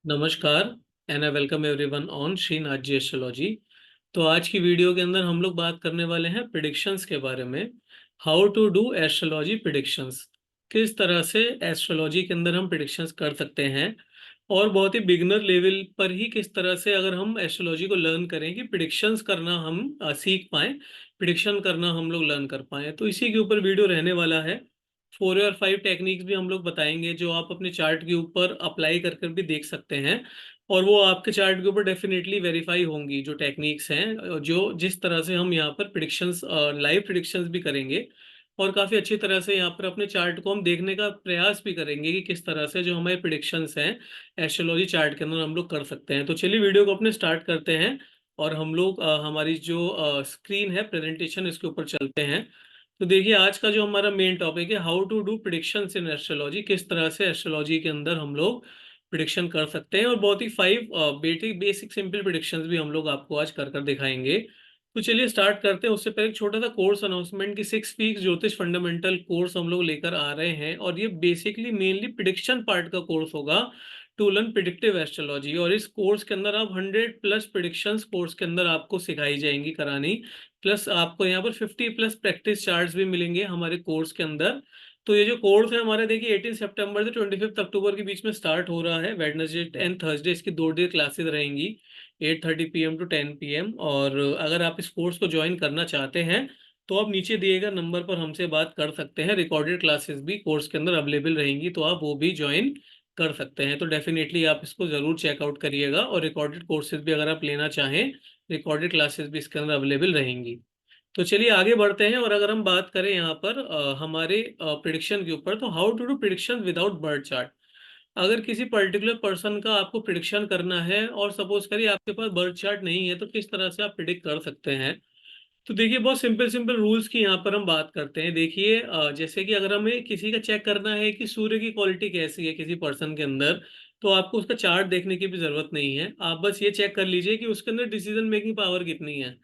नमस्कार and I welcome everyone on Shrinath ji astrology. तो आज की वीडियो के अंदर हम लोग बात करने वाले हैं प्रिडिक्शंस के बारे में। How to do astrology predictions, किस तरह से एस्ट्रोलॉजी के अंदर हम प्रिडिक्शंस कर सकते हैं और बहुत ही बिगिनर लेवल पर ही किस तरह से अगर हम एस्ट्रोलॉजी को लर्न करें कि प्रिडिक्शंस करना हम सीख पाएं, प्रिडिक्शन करना हम लोग लर्न कर पाएं। तो इसी के ऊपर वीडियो रहने वाला है। 4 और 5 टेक्निक्स भी हम लोग बताएंगे जो आप अपने चार्ट के ऊपर अप्लाई कर कर भी देख सकते हैं और वो आपके चार्ट के ऊपर डेफिनेटली वेरीफाई होंगी जो टेक्निक्स हैं, जो जिस तरह से हम यहाँ पर प्रिडिक्शंस, लाइव प्रिडिक्शंस भी करेंगे और काफ़ी अच्छी तरह से यहाँ पर अपने चार्ट को हम देखने का प्रयास भी करेंगे कि किस तरह से जो हमारे प्रिडिक्शंस हैं एस्ट्रोलॉजी चार्ट के अंदर हम लोग कर सकते हैं। तो चलिए वीडियो को अपने स्टार्ट करते हैं और हम लोग हमारी जो स्क्रीन है प्रेजेंटेशन इसके ऊपर चलते हैं। तो देखिए आज का जो हमारा मेन टॉपिक है how to do predictions in astrology, किस तरह से एस्ट्रोलॉजी के अंदर हम लोग प्रिडिक्शन कर सकते हैं और बहुत ही 5 बेसिक सिंपल प्रिडिक्शंस भी हम लोग आपको आज कर कर दिखाएंगे। तो चलिए स्टार्ट करते हैं। उससे पहले एक छोटा सा कोर्स अनाउंसमेंट की 6 वीक्स ज्योतिष फंडामेंटल कोर्स हम लोग लेकर आ रहे हैं और ये बेसिकली मेनली प्रिडिक्शन पार्ट का कोर्स होगा टू लर्न प्रिडिक्टिव एस्ट्रोलॉजी। और इस कोर्स के अंदर आप 100+ प्रिडिक्शंस कोर्स के अंदर आपको सिखाई जाएंगी करानी, प्लस आपको यहाँ पर 50+ प्रैक्टिस चार्ट्स भी मिलेंगे हमारे कोर्स के अंदर। तो ये जो कोर्स है हमारे देखिए 18 सितंबर से 25 अक्टूबर के बीच में स्टार्ट हो रहा है। वेडनेसडे एंड थर्सडे इसकी 2 डे क्लासेस रहेंगी, 8:30 PM टू 10 PM। और अगर आप इस कोर्स को ज्वाइन करना चाहते हैं तो आप नीचे दिए गए नंबर पर हमसे बात कर सकते हैं। रिकॉर्डेड क्लासेस भी कोर्स के अंदर अवेलेबल रहेंगी तो आप वो भी ज्वाइन कर सकते हैं। तो डेफिनेटली आप इसको ज़रूर चेकआउट करिएगा और रिकॉर्डेड कोर्सेज भी अगर आप लेना चाहें, रिकॉर्डेड क्लासेस भी इसके अंदर अवेलेबल रहेंगी। तो चलिए आगे बढ़ते हैं और अगर हम बात करें यहाँ पर हमारे प्रिडिक्शन के ऊपर, तो how to do prediction without birth chart. अगर किसी पर्टिकुलर पर्सन का आपको प्रिडिक्शन करना है और सपोज करिए आपके पास बर्थ चार्ट नहीं है तो किस तरह से आप प्रिडिक्ट कर सकते हैं। तो देखिए बहुत सिंपल सिंपल रूल्स की यहाँ पर हम बात करते हैं। देखिए जैसे कि अगर हमें किसी का चेक करना है कि सूर्य की क्वालिटी कैसी है किसी पर्सन के अंदर, तो आपको उसका चार्ट देखने की भी जरूरत नहीं है। आप बस ये चेक कर लीजिए कि उसके अंदर डिसीजन मेकिंग पावर कितनी है।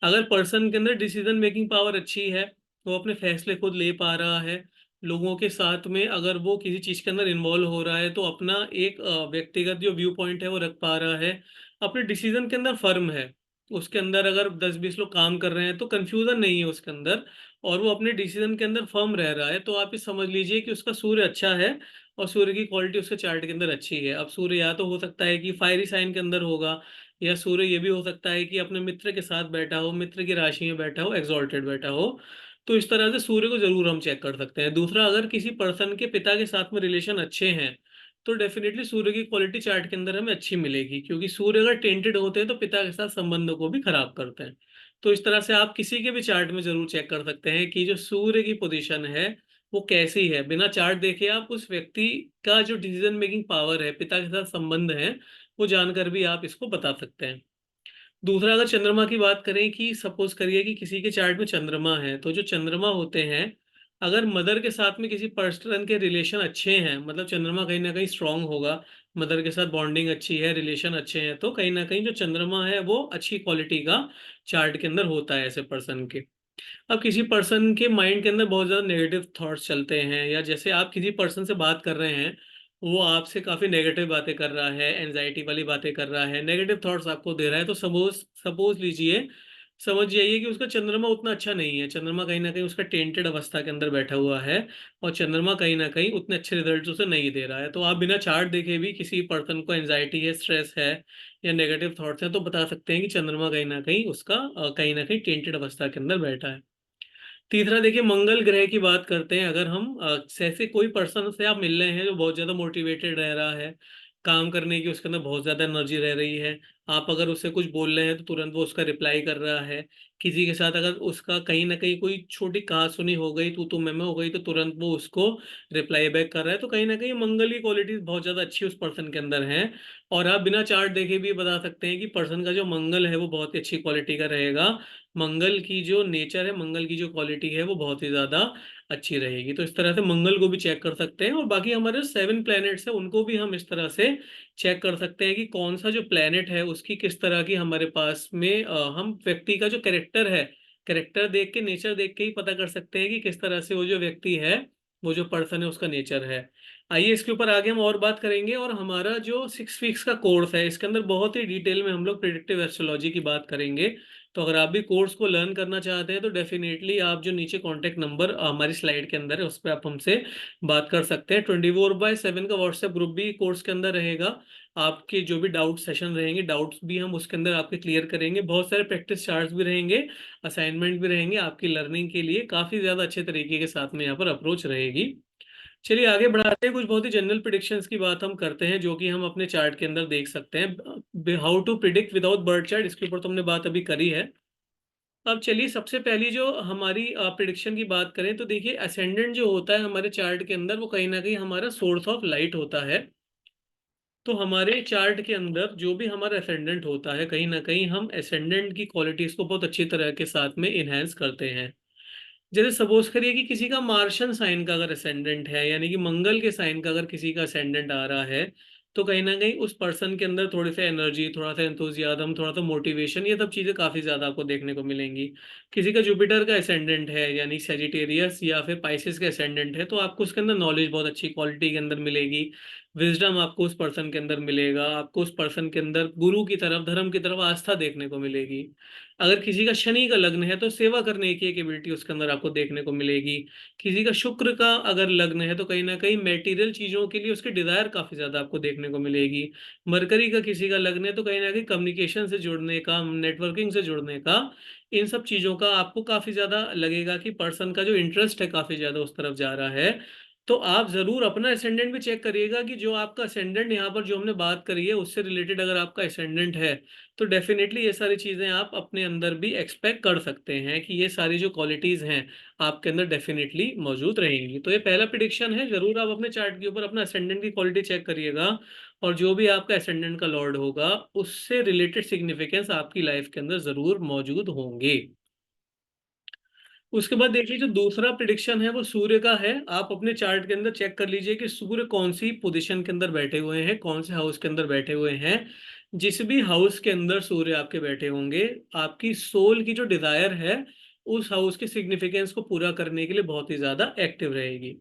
अगर पर्सन के अंदर डिसीजन मेकिंग पावर अच्छी है, वो अपने फैसले खुद ले पा रहा है, लोगों के साथ में अगर वो किसी चीज़ के अंदर इन्वॉल्व हो रहा है तो अपना एक व्यक्तिगत जो व्यू पॉइंट है वो रख पा रहा है, अपने डिसीजन के अंदर फर्म है, उसके अंदर अगर 10-20 लोग काम कर रहे हैं तो कंफ्यूजन नहीं है उसके अंदर और वो अपने डिसीजन के अंदर फर्म रह रहा है, तो आप ये समझ लीजिए कि उसका सूर्य अच्छा है और सूर्य की क्वालिटी उसके चार्ट के अंदर अच्छी है। अब सूर्य या तो हो सकता है कि फायरी साइन के अंदर होगा, या सूर्य ये भी हो सकता है कि अपने मित्र के साथ बैठा हो, मित्र की राशि में बैठा हो, एक्सॉल्टेड बैठा हो। तो इस तरह से सूर्य को जरूर हम चेक कर सकते हैं। दूसरा, अगर किसी पर्सन के पिता के साथ में रिलेशन अच्छे हैं तो डेफिनेटली सूर्य की क्वालिटी चार्ट के अंदर हमें अच्छी मिलेगी, क्योंकि सूर्य अगर टेंटेड होते हैं तो पिता के साथ संबंधों को भी खराब करते हैं। तो इस तरह से आप किसी के भी चार्ट में जरूर चेक कर सकते हैं कि जो सूर्य की पोजीशन है वो कैसी है। बिना चार्ट देखे आप उस व्यक्ति का जो डिसीजन मेकिंग पावर है, पिता के साथ संबंध है, वो जानकर भी आप इसको बता सकते हैं। दूसरा, अगर चंद्रमा की बात करें कि सपोज करिए कि किसी के चार्ट में चंद्रमा है, तो जो चंद्रमा होते हैं, अगर मदर के साथ में किसी पर्सन के रिलेशन अच्छे हैं, मतलब चंद्रमा कहीं ना कहीं स्ट्रांग होगा, मदर के साथ बॉन्डिंग अच्छी है, रिलेशन अच्छे हैं, तो कहीं ना कहीं जो चंद्रमा है वो अच्छी क्वालिटी का चार्ट के अंदर होता है ऐसे पर्सन के। अब किसी पर्सन के माइंड के अंदर बहुत ज़्यादा नेगेटिव थॉट्स चलते हैं, या जैसे आप किसी पर्सन से बात कर रहे हैं, वो आपसे काफ़ी नेगेटिव बातें कर रहा है, एनजाइटी वाली बातें कर रहा है, नेगेटिव थॉट्स आपको दे रहा है, तो सपोज सपोज लीजिए, समझ जाइए कि उसका चंद्रमा उतना अच्छा नहीं है। चंद्रमा कहीं ना कहीं उसका टेंटेड अवस्था के अंदर बैठा हुआ है और चंद्रमा कहीं ना कहीं उतने अच्छे रिजल्ट उसे नहीं दे रहा है। तो आप बिना चार्ट देखे भी किसी पर्सन को एनजाइटी है, स्ट्रेस है या नेगेटिव थॉट्स हैं, तो बता सकते हैं कि चंद्रमा कहीं उसका कहीं ना कहीं टेंटेड अवस्था के अंदर बैठा है। तीसरा, देखिए मंगल ग्रह की बात करते हैं। अगर हम जैसे कोई पर्सन से आप मिल रहे हैं जो बहुत ज़्यादा मोटिवेटेड रह रहा है, काम करने की उसके अंदर बहुत ज़्यादा एनर्जी रह रही है, आप अगर उससे कुछ बोल रहे हैं तो तुरंत वो उसका रिप्लाई कर रहा है। किसी के साथ अगर उसका कहीं ना कहीं कोई छोटी कहासुनी हो गई, तू मैं हो गई, तो तुरंत वो उसको रिप्लाई बैक कर रहा है, तो कहीं ना कहीं मंगल की क्वालिटीज बहुत ज़्यादा अच्छी उस पर्सन के अंदर है। और आप बिना चार्ट देखे भी बता सकते हैं कि पर्सन का जो मंगल है वो बहुत ही अच्छी क्वालिटी का रहेगा। मंगल की जो नेचर है, मंगल की जो क्वालिटी है वो बहुत ही ज़्यादा अच्छी रहेगी। तो इस तरह से मंगल को भी चेक कर सकते हैं और बाकी हमारे 7 प्लैनेट्स है उनको भी हम इस तरह से चेक कर सकते हैं कि कौन सा जो प्लैनेट है उसकी किस तरह की हमारे पास में हम व्यक्ति का जो कैरेक्टर है, कैरेक्टर देख के, नेचर देख के ही पता कर सकते हैं कि किस तरह से वो जो व्यक्ति है, वो जो पर्सन है उसका नेचर है। आइए इसके ऊपर आगे हम और बात करेंगे। और हमारा जो 6 वीक्स का कोर्स है इसके अंदर बहुत ही डिटेल में हम लोग प्रिडिक्टिव एस्ट्रोलॉजी की बात करेंगे। तो अगर आप भी कोर्स को लर्न करना चाहते हैं तो डेफिनेटली आप जो नीचे कॉन्टैक्ट नंबर हमारी स्लाइड के अंदर है उस पर आप हमसे बात कर सकते हैं। 24/7 का व्हाट्सएप ग्रुप भी कोर्स के अंदर रहेगा। आपके जो भी डाउट सेशन रहेंगे, डाउट्स भी हम उसके अंदर आपके क्लियर करेंगे। बहुत सारे प्रैक्टिस चार्ट्स भी रहेंगे, असाइनमेंट भी रहेंगे आपकी लर्निंग के लिए। काफ़ी ज़्यादा अच्छे तरीके के साथ में यहाँ पर अप्रोच रहेगी। चलिए आगे बढ़ाते हैं। कुछ बहुत ही जनरल प्रिडिक्शंस की बात हम करते हैं जो कि हम अपने चार्ट के अंदर देख सकते हैं। How to predict without birth chart, इसके ऊपर तो हमने बात अभी करी है। अब चलिए सबसे पहली जो हमारी प्रिडिक्शन की बात करें तो देखिए असेंडेंट जो होता है हमारे चार्ट के अंदर वो कहीं ना कहीं हमारा सोर्स ऑफ लाइट होता है। तो हमारे चार्ट के अंदर जो भी हमारा असेंडेंट होता है कहीं ना कहीं हम असेंडेंट की क्वालिटीज को बहुत अच्छी तरह के साथ में इनहेंस करते हैं। जैसे सपोज करिए कि किसी का मार्शन साइन का अगर असेंडेंट है, यानी कि मंगल के साइन का अगर किसी का असेंडेंट आ रहा है, तो कहीं ना कहीं उस पर्सन के अंदर थोड़ी सा एनर्जी, थोड़ा सा एंथुजियाज्म, थोड़ा सा मोटिवेशन, ये सब चीज़ें काफ़ी ज़्यादा आपको देखने को मिलेंगी। किसी का जुपिटर का असेंडेंट है यानी सेजिटेरियस या फिर पाइसेस का असेंडेंट है, तो आपको उसके अंदर नॉलेज बहुत अच्छी क्वालिटी के अंदर मिलेगी। विजडम आपको उस पर्सन के अंदर मिलेगा। आपको उस पर्सन के अंदर गुरु की तरफ, धर्म की तरफ आस्था देखने को मिलेगी। अगर किसी का शनि का लग्न है तो सेवा करने की एक एबिलिटी उसके अंदर आपको देखने को मिलेगी। किसी का शुक्र का अगर लग्न है तो कहीं ना कहीं मेटीरियल चीजों के लिए उसकी डिजायर काफी ज्यादा आपको देखने को मिलेगी। मरकरी का किसी का लग्न है तो कहीं ना कहीं कम्युनिकेशन से जुड़ने का, नेटवर्किंग से जुड़ने का, इन सब चीजों का आपको काफी ज्यादा लगेगा कि पर्सन का जो इंटरेस्ट है काफी ज्यादा उस तरफ जा रहा है। तो आप जरूर अपना असेंडेंट भी चेक करिएगा कि जो आपका असेंडेंट यहाँ पर जो हमने बात करी है उससे रिलेटेड अगर आपका असेंडेंट है तो डेफिनेटली ये सारी चीज़ें आप अपने अंदर भी एक्सपेक्ट कर सकते हैं कि ये सारी जो क्वालिटीज़ हैं आपके अंदर डेफिनेटली मौजूद रहेंगी। तो ये पहला प्रिडिक्शन है, जरूर आप अपने चार्ट के ऊपर अपना असेंडेंट की क्वालिटी चेक करिएगा। और जो भी आपका असेंडेंट का लॉर्ड होगा उससे रिलेटेड सिग्निफिकेंस आपकी लाइफ के अंदर जरूर मौजूद होंगे। उसके बाद देखिए जो दूसरा प्रिडिक्शन है वो सूर्य का है। आप अपने चार्ट के अंदर चेक कर लीजिए कि सूर्य कौन सी पोजीशन के अंदर बैठे हुए हैं, कौन से हाउस के अंदर बैठे हुए हैं। जिस भी हाउस के अंदर सूर्य आपके बैठे होंगे, आपकी सोल की जो डिजायर है उस हाउस के सिग्निफिकेंस को पूरा करने के लिए बहुत ही ज्यादा एक्टिव रहेगी।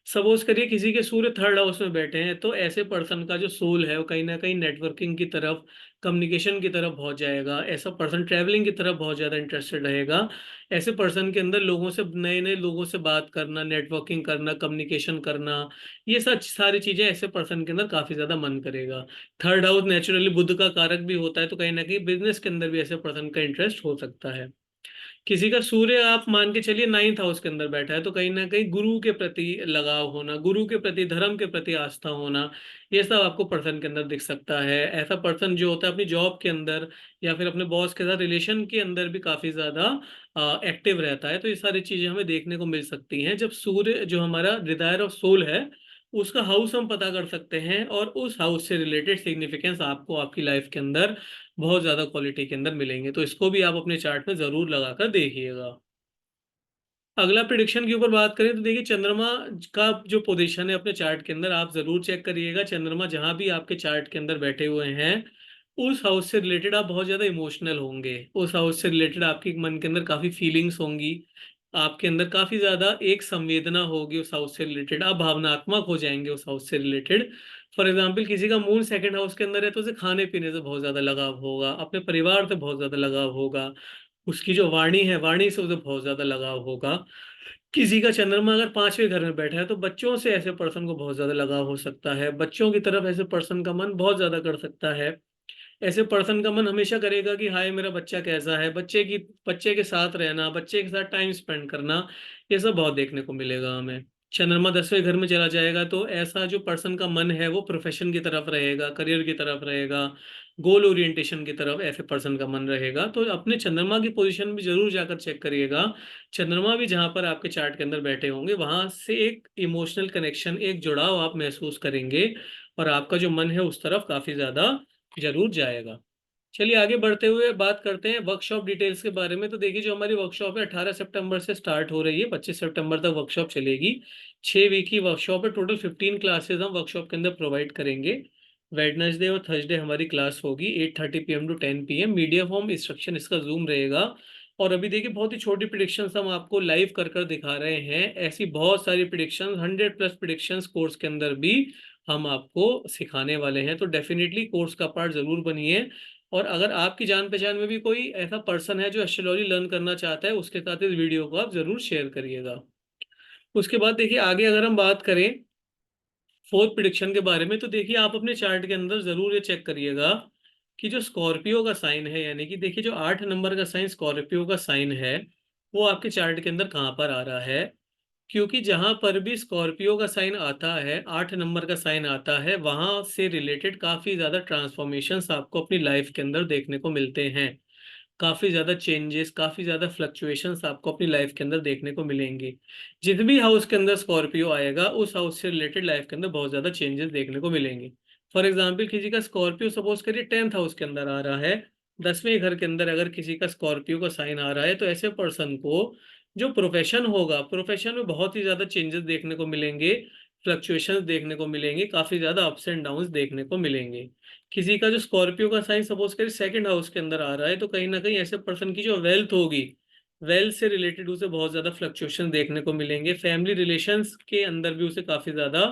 सपोज करिए किसी के सूर्य थर्ड हाउस में बैठे हैं तो ऐसे पर्सन का जो सोल है वो कहीं ना कहीं नेटवर्किंग की तरफ, कम्युनिकेशन की तरफ बहुत जाएगा। ऐसा पर्सन ट्रैवलिंग की तरफ बहुत ज्यादा इंटरेस्टेड रहेगा। ऐसे पर्सन के अंदर लोगों से, नए नए लोगों से बात करना, नेटवर्किंग करना, कम्युनिकेशन करना, ये सब सारी चीजें ऐसे पर्सन के अंदर काफी ज्यादा मन करेगा। थर्ड हाउस नेचुरली बुध का कारक भी होता है तो कहीं ना कहीं बिजनेस के अंदर भी ऐसे पर्सन का इंटरेस्ट हो सकता है। किसी का सूर्य आप मान के चलिए 9th हाउस के अंदर बैठा है तो कहीं ना कहीं गुरु के प्रति लगाव होना, गुरु के प्रति, धर्म के प्रति आस्था होना, ये सब आपको पर्सन के अंदर दिख सकता है। ऐसा पर्सन जो होता है अपनी जॉब के अंदर या फिर अपने बॉस के साथ रिलेशन के अंदर भी काफी ज्यादा एक्टिव रहता है। तो ये सारी चीजें हमें देखने को मिल सकती हैं जब सूर्य जो हमारा डिजायर ऑफ सोल है उसका हाउस हम पता कर सकते हैं। और उस हाउस से रिलेटेड सिग्निफिकेंस आपको आपकी लाइफ के अंदर बहुत ज्यादा क्वालिटी के अंदर मिलेंगे। तो इसको भी आप अपने चार्ट में जरूर लगाकर देखिएगा। अगला प्रिडिक्शन के ऊपर बात करें तो देखिए चंद्रमा का जो पोजीशन है अपने चार्ट के अंदर आप जरूर चेक करिएगा। चंद्रमा जहां भी आपके चार्ट के अंदर बैठे हुए हैं उस हाउस से रिलेटेड आप बहुत ज्यादा इमोशनल होंगे। उस हाउस से रिलेटेड आपके मन के अंदर काफी फीलिंग्स होंगी। आपके अंदर काफी ज्यादा एक संवेदना होगी उस हाउस से रिलेटेड। आप भावनात्मक हो जाएंगे उस हाउस से रिलेटेड। फॉर एग्जाम्पल किसी का मून सेकंड हाउस के अंदर है तो उसे खाने पीने से बहुत ज्यादा लगाव होगा, अपने परिवार से बहुत ज्यादा लगाव होगा, उसकी जो वाणी है वाणी से उसे बहुत ज्यादा लगाव होगा। किसी का चंद्रमा अगर 5वें घर में बैठा है तो बच्चों से ऐसे पर्सन को बहुत ज्यादा लगाव हो सकता है, बच्चों की तरफ ऐसे पर्सन का मन बहुत ज्यादा कर सकता है। ऐसे पर्सन का मन हमेशा करेगा कि हाय मेरा बच्चा कैसा है, बच्चे के साथ रहना, बच्चे के साथ टाइम स्पेंड करना, ये सब बहुत देखने को मिलेगा हमें। चंद्रमा 10वें घर में चला जाएगा तो ऐसा जो पर्सन का मन है वो प्रोफेशन की तरफ रहेगा, करियर की तरफ रहेगा, गोल ओरिएंटेशन की तरफ ऐसे पर्सन का मन रहेगा। तो अपने चंद्रमा की पोजीशन भी जरूर जाकर चेक करिएगा। चंद्रमा भी जहां पर आपके चार्ट के अंदर बैठे होंगे वहां से एक इमोशनल कनेक्शन, एक जुड़ाव आप महसूस करेंगे और आपका जो मन है उस तरफ काफी ज्यादा जरूर जाएगा। चलिए आगे बढ़ते हुए बात करते हैं वर्कशॉप डिटेल्स के बारे में। तो देखिए जो हमारी वर्कशॉप है 18 सितंबर से स्टार्ट हो रही है, 25 सितंबर तक वर्कशॉप चलेगी। 6 वीक की वर्कशॉप है। टोटल 15 क्लासेज हम वर्कशॉप के अंदर प्रोवाइड करेंगे। वेडनेसडे और थर्सडे हमारी क्लास होगी 8:30 PM to 10 PM। Media form instruction इसका जूम रहेगा। और अभी देखिए बहुत ही छोटी प्रिडिक्शंस हम आपको लाइव कर कर दिखा रहे हैं। ऐसी बहुत सारी प्रिडिक्शंस, 100+ प्रिडिक्शंस कोर्स के अंदर भी हम आपको सिखाने वाले हैं। तो डेफिनेटली कोर्स का पार्ट जरूर बनिए। और अगर आपकी जान पहचान में भी कोई ऐसा पर्सन है जो एस्ट्रोलॉजी लर्न करना चाहता है, उसके साथ इस वीडियो को आप जरूर शेयर करिएगा। उसके बाद देखिए आगे अगर हम बात करें फोर्थ प्रिडिक्शन के बारे में, तो देखिए आप अपने चार्ट के अंदर जरूर ये चेक करिएगा कि जो स्कॉर्पियो का साइन है, यानी कि देखिए जो 8 नंबर का साइन स्कॉर्पियो का साइन है, वो आपके चार्ट के अंदर कहाँ पर आ रहा है। क्योंकि जहां पर भी स्कॉर्पियो का साइन आता है, 8 नंबर का साइन आता है, वहां से रिलेटेड काफी ज्यादा ट्रांसफॉर्मेशंस आपको अपनी लाइफ के अंदर देखने को मिलते हैं। काफी ज्यादा चेंजेस, काफी ज्यादा फ्लक्चुएशंस आपको अपनी लाइफ के अंदर देखने को मिलेंगी। जिस भी हाउस के अंदर स्कॉर्पियो आएगा, उस हाउस से रिलेटेड लाइफ के अंदर बहुत ज्यादा चेंजेस देखने को मिलेंगे। फॉर एग्जाम्पल किसी का स्कॉर्पियो सपोज करिए 10th हाउस के अंदर आ रहा है, 10वें घर के अंदर अगर किसी का स्कॉर्पियो का साइन आ रहा है, तो ऐसे पर्सन को जो प्रोफेशन होगा, प्रोफेशन में बहुत ही ज्यादा चेंजेस देखने को मिलेंगे, फ्लक्चुएशंस देखने को मिलेंगे, काफी ज्यादा अप्स एंड डाउन्स देखने को मिलेंगे। किसी का जो स्कॉर्पियो का साइन सपोज करिए 2nd हाउस के अंदर आ रहा है, तो कहीं ना कहीं ऐसे पर्सन की जो वेल्थ होगी, वेल्थ से रिलेटेड उसे बहुत ज्यादा फ्लक्चुएशन देखने को मिलेंगे। फैमिली रिलेशंस के अंदर भी उसे काफी ज्यादा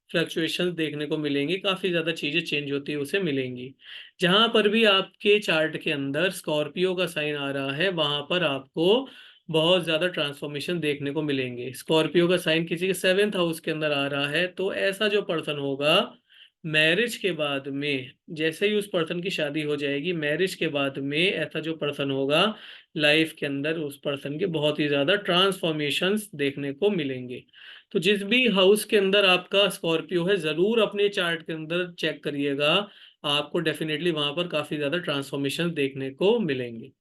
फ्लक्चुएशंस देखने को मिलेंगी, काफी ज्यादा चीजें चेंज होती है उसे मिलेंगी। जहां पर भी आपके चार्ट के अंदर स्कॉर्पियो का साइन आ रहा है, वहां पर आपको बहुत ज्यादा ट्रांसफॉर्मेशन देखने को मिलेंगे। स्कॉर्पियो का साइन किसी के 7th हाउस के अंदर आ रहा है, तो ऐसा जो पर्सन होगा मैरिज के बाद में, जैसे ही उस पर्सन की शादी हो जाएगी, मैरिज के बाद में ऐसा जो पर्सन होगा, लाइफ के अंदर उस पर्सन के बहुत ही ज्यादा ट्रांसफॉर्मेशंस देखने को मिलेंगे। तो जिस भी हाउस के अंदर आपका स्कॉर्पियो है, जरूर अपने चार्ट के अंदर चेक करिएगा, आपको डेफिनेटली वहां पर काफी ज्यादा ट्रांसफॉर्मेशन देखने को मिलेंगे।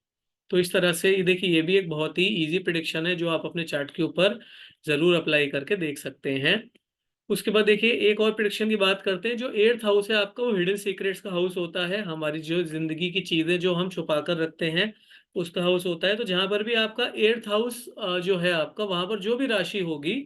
तो इस तरह से ये देखिए, ये भी एक बहुत ही इजी प्रिडिक्शन है जो आप अपने चार्ट के ऊपर जरूर अप्लाई करके देख सकते हैं। उसके बाद देखिए एक और प्रिडिक्शन की बात करते हैं। जो 8th हाउस है आपका, वो हिडन सीक्रेट्स का हाउस होता है। हमारी जो जिंदगी की चीजें जो हम छुपा कर रखते हैं, उसका हाउस होता है। तो जहां पर भी आपका 8th हाउस जो है आपका, वहां पर जो भी राशि होगी,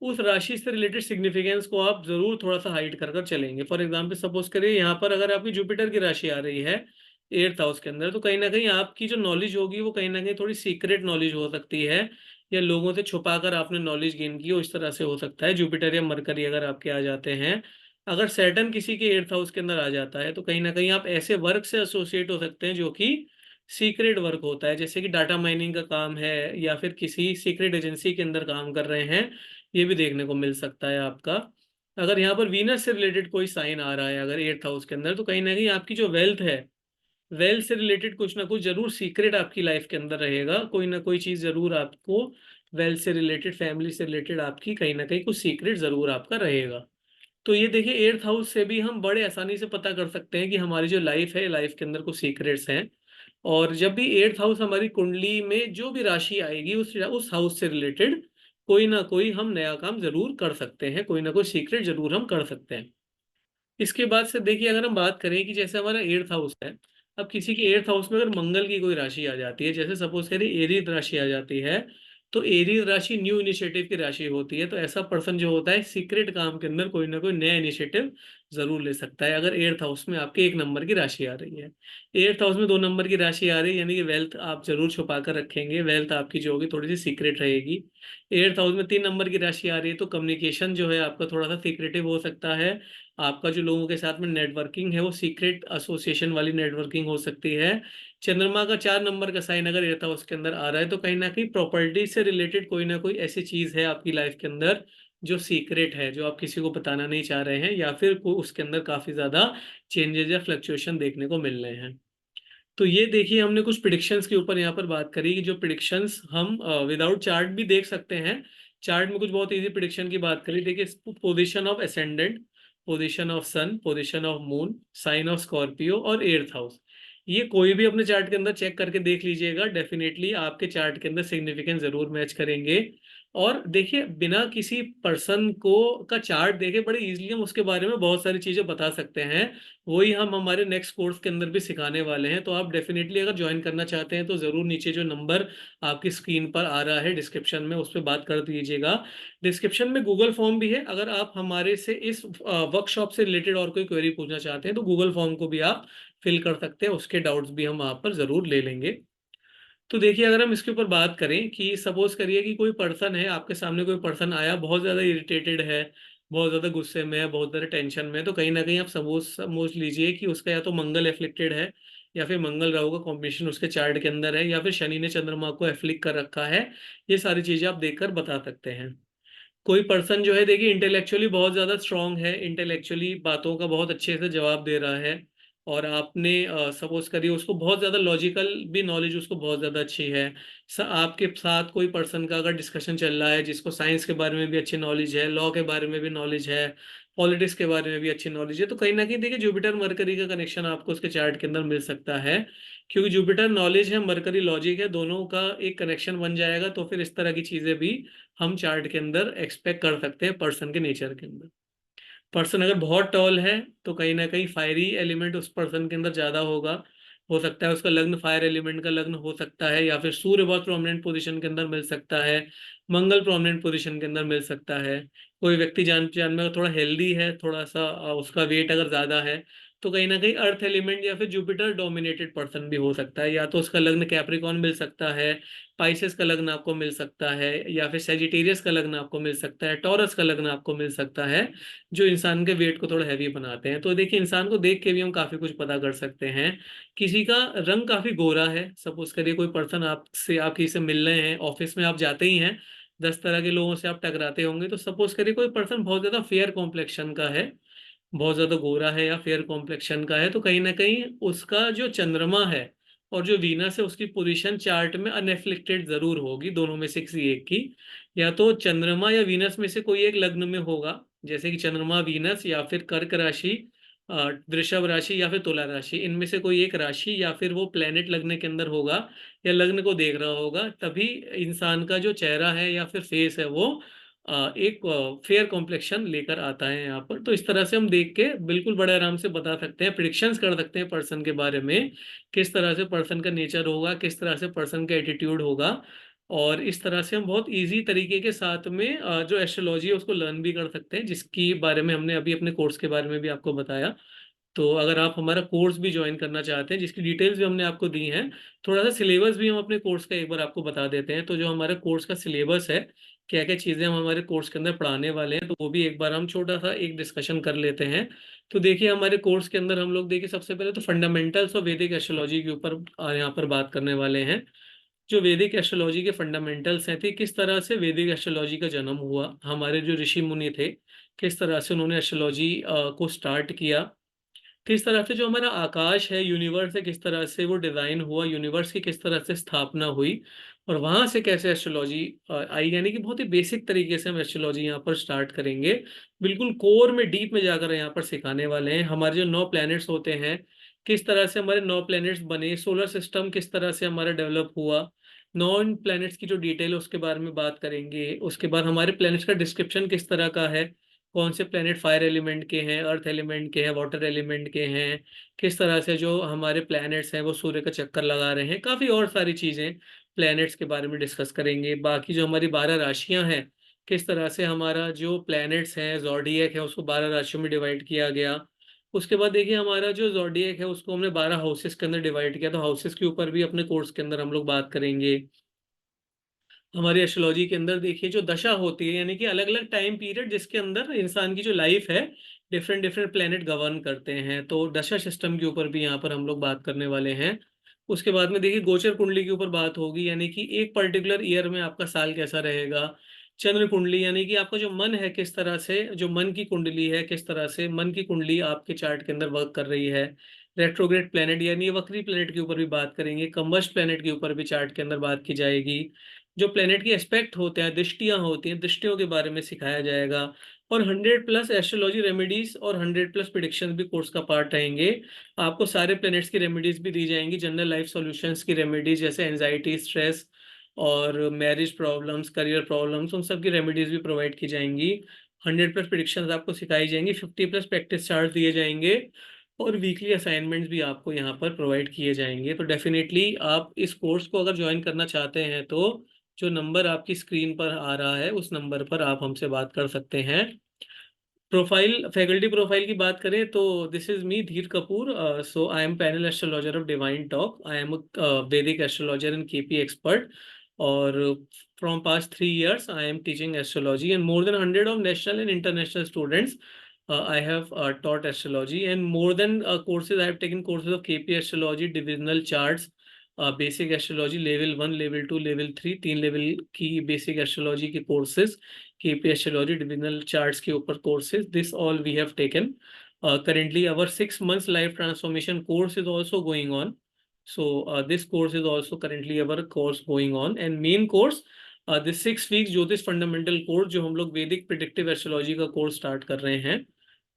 उस राशि से रिलेटेड सिग्निफिकेंस को आप जरूर थोड़ा सा हाइड कर कर चलेंगे। फॉर एग्जाम्पल सपोज करिए यहाँ पर अगर आपकी जुपिटर की राशि आ रही है 8th हाउस के अंदर, तो कहीं ना कहीं आपकी जो नॉलेज होगी वो कहीं ना कहीं थोड़ी सीक्रेट नॉलेज हो सकती है, या लोगों से छुपा कर आपने नॉलेज गेन की हो, इस तरह से हो सकता है। जुपिटर या मरकरी अगर आपके आ जाते हैं, अगर सैटर्न किसी के 8th हाउस के अंदर आ जाता है, तो कहीं ना कहीं आप ऐसे वर्क से एसोसिएट हो सकते हैं जो कि सीक्रेट वर्क होता है, जैसे कि डाटा माइनिंग का काम है, या फिर किसी सीक्रेट एजेंसी के अंदर काम कर रहे हैं, ये भी देखने को मिल सकता है आपका। अगर यहाँ पर वीनस से रिलेटेड कोई साइन आ रहा है अगर 8th हाउस के अंदर, तो कहीं ना कहीं आपकी जो वेल्थ है, वेल्थ से रिलेटेड कुछ ना कुछ जरूर सीक्रेट आपकी लाइफ के अंदर रहेगा। कोई ना कोई चीज जरूर आपको वेल्थ से रिलेटेड, फैमिली से रिलेटेड आपकी कहीं ना कहीं कुछ सीक्रेट जरूर आपका रहेगा। तो ये देखिए 8th हाउस से भी हम बड़े आसानी से पता कर सकते हैं कि हमारी जो लाइफ है, लाइफ के अंदर कुछ सीक्रेट्स हैं। और जब भी 8th हाउस हमारी कुंडली में जो भी राशि आएगी, उस हाउस से रिलेटेड कोई ना कोई हम नया काम जरूर कर सकते हैं, कोई ना कोई सीक्रेट जरूर हम कर सकते हैं। इसके बाद से देखिए अगर हम बात करें कि जैसे हमारा 8th हाउस है, अब किसी के 8th हाउस में अगर मंगल की कोई राशि आ जाती है, जैसे सपोज करिए एरीज राशि आ जाती है, तो एरीज राशि न्यू इनिशिएटिव की राशि होती है। तो ऐसा पर्सन जो होता है सीक्रेट काम के अंदर कोई ना कोई नया इनिशिएटिव जरूर ले सकता है, अगर 8th हाउस में आपके 1 नंबर की राशि आ रही है। 8th हाउस में 2 नंबर की राशि आ रही है, यानी कि वेल्थ आप जरूर छुपा कर रखेंगे, वेल्थ आपकी जो होगी थोड़ी सी सीक्रेट रहेगी। 8th हाउस में 3 नंबर की राशि आ रही है, तो कम्युनिकेशन जो है आपका थोड़ा सा सीक्रेटिव हो सकता है। आपका जो लोगों के साथ में नेटवर्किंग है, वो सीक्रेट एसोसिएशन वाली नेटवर्किंग हो सकती है। चंद्रमा का 4 नंबर का साइन अगर रहता है उसके अंदर आ रहा है, तो कहीं ना कहीं प्रॉपर्टी से रिलेटेड कोई ना कोई ऐसी चीज है आपकी लाइफ के अंदर जो सीक्रेट है, जो आप किसी को बताना नहीं चाह रहे हैं, या फिर उसके अंदर काफी ज्यादा चेंजेस या फ्लक्चुएशन देखने को मिल रहे हैं। तो ये देखिए हमने कुछ प्रिडिक्शंस के ऊपर यहाँ पर बात करी कि जो प्रिडिक्शंस हम विदाउट चार्ट भी देख सकते हैं। चार्ट में कुछ बहुत इजी प्रिडिक्शन की बात करी, देखिए position of ascendant, position of sun, position of moon, sign of Scorpio और 8th हाउस। ये कोई भी अपने चार्ट के अंदर चेक करके देख लीजिएगा, डेफिनेटली आपके चार्ट के अंदर सिग्निफिकेंस जरूर मैच करेंगे। और देखिए बिना किसी पर्सन को का चार्ट देखे बड़े इजीली हम उसके बारे में बहुत सारी चीजें बता सकते हैं। वही हम हमारे नेक्स्ट कोर्स के अंदर भी सिखाने वाले हैं। तो आप डेफिनेटली अगर ज्वाइन करना चाहते हैं, तो ज़रूर नीचे जो नंबर आपकी स्क्रीन पर आ रहा है डिस्क्रिप्शन में, उस पर बात कर दीजिएगा। डिस्क्रिप्शन में गूगल फॉर्म भी है, अगर आप हमारे से इस वर्कशॉप से रिलेटेड और कोई क्वेरी पूछना चाहते हैं, तो गूगल फॉर्म को भी आप फिल कर सकते हैं, उसके डाउट्स भी हम वहाँ पर ज़रूर ले लेंगे। तो देखिए, अगर हम इसके ऊपर बात करें कि सपोज करिए कि कोई पर्सन है, आपके सामने कोई पर्सन आया, बहुत ज़्यादा इरिटेटेड है, बहुत ज़्यादा गुस्से में है, बहुत ज़्यादा टेंशन में है, तो कहीं ना कहीं आप समझ समझ लीजिए कि उसका या तो मंगल एफ्लिक्टेड है, या फिर मंगल राहु का कॉम्बिनेशन उसके चार्ट के अंदर है, या फिर शनि ने चंद्रमा को एफ्लिक्ट कर रखा है। ये सारी चीज़ें आप देखकर बता सकते हैं। कोई पर्सन जो है देखिए इंटेलेक्चुअली बहुत ज़्यादा स्ट्रांग है, इंटेलेक्चुअली बातों का बहुत अच्छे से जवाब दे रहा है, और आपने सपोज करिए उसको बहुत ज़्यादा लॉजिकल भी नॉलेज उसको बहुत ज़्यादा अच्छी है। आपके साथ कोई पर्सन का अगर डिस्कशन चल रहा है जिसको साइंस के बारे में भी अच्छी नॉलेज है, लॉ के बारे में भी नॉलेज है, पॉलिटिक्स के बारे में भी अच्छी नॉलेज है, तो कहीं ना कहीं देखिए जुपिटर मरकरी का कनेक्शन आपको उसके चार्ट के अंदर मिल सकता है। क्योंकि जुपिटर नॉलेज है, मरकरी लॉजिक है, दोनों का एक कनेक्शन बन जाएगा, तो फिर इस तरह की चीज़ें भी हम चार्ट के अंदर एक्सपेक्ट कर सकते हैं पर्सन के नेचर के अंदर। पर्सन अगर बहुत टॉल है तो कहीं ना कहीं फायरी एलिमेंट उस पर्सन के अंदर ज्यादा होगा। हो सकता है उसका लग्न फायर एलिमेंट का लग्न हो सकता है, या फिर सूर्य बहुत प्रोमिनेंट पोजीशन के अंदर मिल सकता है, मंगल प्रोमिनेंट पोजीशन के अंदर मिल सकता है। कोई व्यक्ति जान पहचान में अगर थोड़ा हेल्दी है, थोड़ा सा उसका वेट अगर ज्यादा है, तो कहीं ना कहीं अर्थ एलिमेंट या फिर जुपिटर डोमिनेटेड पर्सन भी हो सकता है। या तो उसका लग्न कैप्रिकॉन मिल सकता है, पाइसेस का लग्न आपको मिल सकता है, या फिर सेजिटेरियस का लग्न आपको मिल सकता है, टॉरस का लग्न आपको मिल सकता है, जो इंसान के वेट को थोड़ा हैवी बनाते हैं। तो देखिए, इंसान को देख के भी हम काफी कुछ पता कर सकते हैं। किसी का रंग काफी गोरा है, सपोज करिए कोई पर्सन आपसे, आप किसी से मिल रहे हैं, ऑफिस में आप जाते ही हैं, 10 तरह के लोगों से आप टकराते होंगे, तो सपोज करिए कोई पर्सन बहुत ज्यादा फेयर कॉम्प्लेक्शन का है, बहुत ज्यादा गोरा है या फेयर कॉम्प्लेक्शन का है, तो कहीं ना कहीं उसका जो चंद्रमा है और जो वीनस है उसकी पोजीशन चार्ट में अनएफ्लिक्टेड जरूर होगी, दोनों में से किसी एक की। या तो चंद्रमा या वीनस में से कोई एक लग्न में होगा, जैसे कि चंद्रमा वीनस, या फिर कर्क राशि, वृषभ राशि, या फिर तुला राशि, इनमें से कोई एक राशि या फिर वो प्लेनेट लग्न के अंदर होगा, या लग्न को देख रहा होगा, तभी इंसान का जो चेहरा है या फिर फेस है वो एक फेयर कॉम्प्लेक्शन लेकर आता है यहाँ पर। तो इस तरह से हम देख के बिल्कुल बड़े आराम से बता सकते हैं, प्रिडिक्शंस कर सकते हैं पर्सन के बारे में, किस तरह से पर्सन का नेचर होगा, किस तरह से पर्सन का एटीट्यूड होगा। और इस तरह से हम बहुत इजी तरीके के साथ में जो एस्ट्रोलॉजी है उसको लर्न भी कर सकते हैं, जिसकी बारे में हमने अभी अपने कोर्स के बारे में भी आपको बताया। तो अगर आप हमारा कोर्स भी ज्वाइन करना चाहते हैं, जिसकी डिटेल्स भी हमने आपको दी हैं, थोड़ा सा सिलेबस भी हम अपने कोर्स का एक बार आपको बता देते हैं। तो जो हमारे कोर्स का सिलेबस है, क्या क्या चीज़ें हम हमारे कोर्स के अंदर पढ़ाने वाले हैं, तो वो भी एक बार हम छोटा सा एक डिस्कशन कर लेते हैं। तो देखिए, हमारे कोर्स के अंदर हम लोग देखिए सबसे पहले तो फंडामेंटल्स ऑफ वैदिक एस्ट्रोलॉजी के ऊपर यहाँ पर बात करने वाले हैं। जो वैदिक एस्ट्रोलॉजी के फंडामेंटल्स हैं, थे किस तरह से वैदिक एस्ट्रोलॉजी का जन्म हुआ, हमारे जो ऋषि मुनि थे किस तरह से उन्होंने एस्ट्रोलॉजी को स्टार्ट किया, किस तरह से जो हमारा आकाश है, यूनिवर्स है, किस तरह से वो डिजाइन हुआ, यूनिवर्स की किस तरह से स्थापना हुई, और वहां से कैसे एस्ट्रोलॉजी आई। यानी कि बहुत ही बेसिक तरीके से हम एस्ट्रोलॉजी यहाँ पर स्टार्ट करेंगे, बिल्कुल कोर में डीप में जाकर यहाँ पर सिखाने वाले हैं। हमारे जो 9 प्लैनेट्स होते हैं, किस तरह से हमारे 9 प्लैनेट्स बने, सोलर सिस्टम किस तरह से हमारा डेवलप हुआ, 9 प्लैनेट्स की जो डिटेल है उसके बारे में बात करेंगे। उसके बाद हमारे प्लैनेट्स का डिस्क्रिप्शन किस तरह का है, कौन से प्लेनेट फायर एलिमेंट के हैं, अर्थ एलिमेंट के हैं, वाटर एलिमेंट के हैं, किस तरह से जो हमारे प्लैनेट्स हैं वो सूर्य का चक्कर लगा रहे हैं, काफ़ी और सारी चीज़ें प्लैनेट्स के बारे में डिस्कस करेंगे। बाकी जो हमारी 12 राशियां हैं, किस तरह से हमारा जो प्लैनेट्स हैं, जॉडियक है, उसको 12 राशियों में डिवाइड किया गया। उसके बाद देखिए, हमारा जो जॉडियक है उसको हमने 12 हाउसेस के अंदर डिवाइड किया, तो हाउसेस के ऊपर भी अपने कोर्स के अंदर हम लोग बात करेंगे। हमारी एस्ट्रोलॉजी के अंदर देखिए जो दशा होती है, यानी कि अलग अलग टाइम पीरियड जिसके अंदर इंसान की जो लाइफ है, डिफरेंट डिफरेंट प्लेनेट गवर्न करते हैं, तो दशा सिस्टम के ऊपर भी यहाँ पर हम लोग बात करने वाले हैं। उसके बाद में देखिए गोचर कुंडली के ऊपर बात होगी, यानी कि एक पर्टिकुलर ईयर में आपका साल कैसा रहेगा। चंद्र कुंडली, यानी कि आपका जो मन है किस तरह से, जो मन की कुंडली है किस तरह से मन की कुंडली आपके चार्ट के अंदर वर्क कर रही है। रेट्रोग्रेड प्लेनेट यानी वक्री प्लेनेट के ऊपर भी बात करेंगे, कंबस्ट प्लेनेट के ऊपर भी चार्ट के अंदर बात की जाएगी। जो प्लेनेट के एस्पेक्ट होते हैं, दृष्टियां होती हैं, दृष्टियों के बारे में सिखाया जाएगा। और 100+ एस्ट्रोलॉजी रेमेडीज और 100+ प्रिडिक्शन भी कोर्स का पार्ट रहेंगे। आपको सारे प्लेनेट्स की रेमेडीज भी दी जाएंगी, जनरल लाइफ सॉल्यूशंस की रेमेडीज, जैसे एंजाइटी, स्ट्रेस और मैरिज प्रॉब्लम्स, करियर प्रॉब्लम्स, उन सब की रेमेडीज भी प्रोवाइड की जाएंगी। 100+ प्रिडिक्शंस आपको सिखाई जाएंगी, 50+ प्रैक्टिस चार्ट दिए जाएंगे, और वीकली असाइनमेंट्स भी आपको यहाँ पर प्रोवाइड किए जाएंगे। तो डेफिनेटली आप इस कोर्स को अगर ज्वाइन करना चाहते हैं, तो जो नंबर आपकी स्क्रीन पर आ रहा है उस नंबर पर आप हमसे बात कर सकते हैं। प्रोफाइल, फैकल्टी प्रोफाइल की बात करें तो this is me Dheer Kapoor. So I am panel astrologer of Divine Talk. I am Vedic astrologer and KP expert. और from past 3 years I am teaching astrology and more than 100 of national and international students. I have taught astrology and more than courses. I have taken courses of KP astrology, divisional charts, basic astrology level 1, level 2, level 3, 3 level की basic astrology के courses, KP astrology divisional charts के ऊपर courses. This all we have taken. Currently our 6 months life transformation course is also going on. So this course is also currently our course going on, and main course this 6 weeks ज्योतिष fundamental course जो हम लोग वैदिक predictive astrology का course start कर रहे हैं.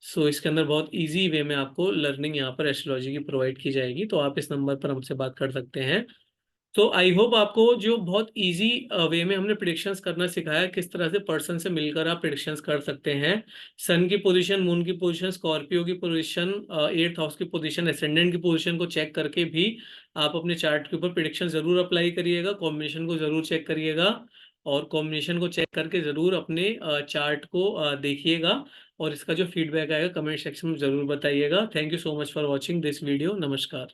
सो इसके अंदर बहुत इजी वे में आपको लर्निंग यहाँ पर एस्ट्रोलॉजी की प्रोवाइड की जाएगी. तो आप इस नंबर पर हमसे बात कर सकते हैं. तो आई होप आपको जो बहुत इजी वे में हमने प्रिडिक्शंस करना सिखाया, किस तरह से पर्सन से मिलकर आप प्रिडिक्शंस कर सकते हैं. सन की पोजीशन, मून की पोजीशन, स्कॉर्पियो की पोजीशन, 8th हाउस की पोजीशन, एसेंडेंट की पोजीशन को चेक करके भी आप अपने चार्ट के ऊपर प्रिडिक्शन जरूर अप्लाई करिएगा. कॉम्बिनेशन को जरूर चेक करिएगा और कॉम्बिनेशन को चेक करके जरूर अपने चार्ट को देखिएगा. और इसका जो फीडबैक आएगा कमेंट सेक्शन में जरूर बताइएगा. Thank you so much for watching this video. नमस्कार.